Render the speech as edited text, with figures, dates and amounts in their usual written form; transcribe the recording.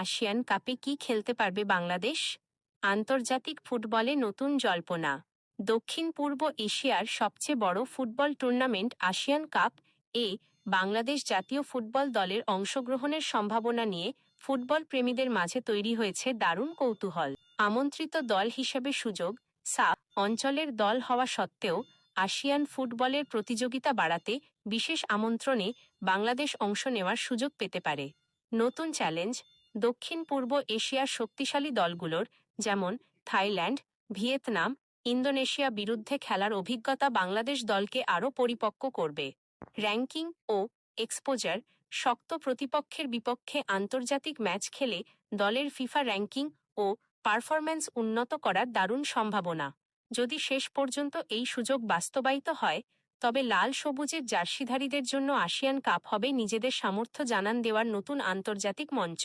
ASEAN কাপে কি খেলতে পারবে বাংলাদেশ? আন্তর্জাতিক ফুটবলে নতুন জল্পনা। দক্ষিণ পূর্ব এশিয়ার সবচেয়ে বড় football tournament ASEAN cup Bangladesh জাতীয় ফুটবল দলের অংশগ্রহণের সম্ভাবনা নিয়ে ফুটবল প্রেমীদের মাঝে তৈরি হয়েছে দারুণ কৌতূহল। আমন্ত্রিত দল হিসেবে সুযোগ অঞ্চলের দল হওয়া সত্ত্বেও আসিয়ান ফুটবলের প্রতিযোগিতা বাড়াতে বিশেষ আমন্ত্রণে বাংলাদেশ অংশ নেওয়ার সুযোগ পেতে পারে। নতুন চ্যালেঞ্জ। দক্ষিণ পূর্ব এশিয়ার শক্তিশালী দলগুলোর যেমন থাইল্যান্ড, ভিয়েতনাম, ইন্দোনেশিয়া বিরুদ্ধে খেলার অভিজ্ঞতা বাংলাদেশ দলকে আরও পরিপক্ক করবে। র্যাঙ্কিং ও এক্সপোজার। শক্ত প্রতিপক্ষের বিপক্ষে আন্তর্জাতিক ম্যাচ খেলে দলের ফিফা র্যাঙ্কিং ও পারফরম্যান্স উন্নত করার দারুণ সম্ভাবনা। যদি শেষ পর্যন্ত এই সুযোগ বাস্তবায়িত হয়, তবে লাল সবুজের জার্সিধারীদের জন্য আসিয়ান কাপ হবে নিজেদের সামর্থ্য জানান দেওয়ার নতুন আন্তর্জাতিক মঞ্চ।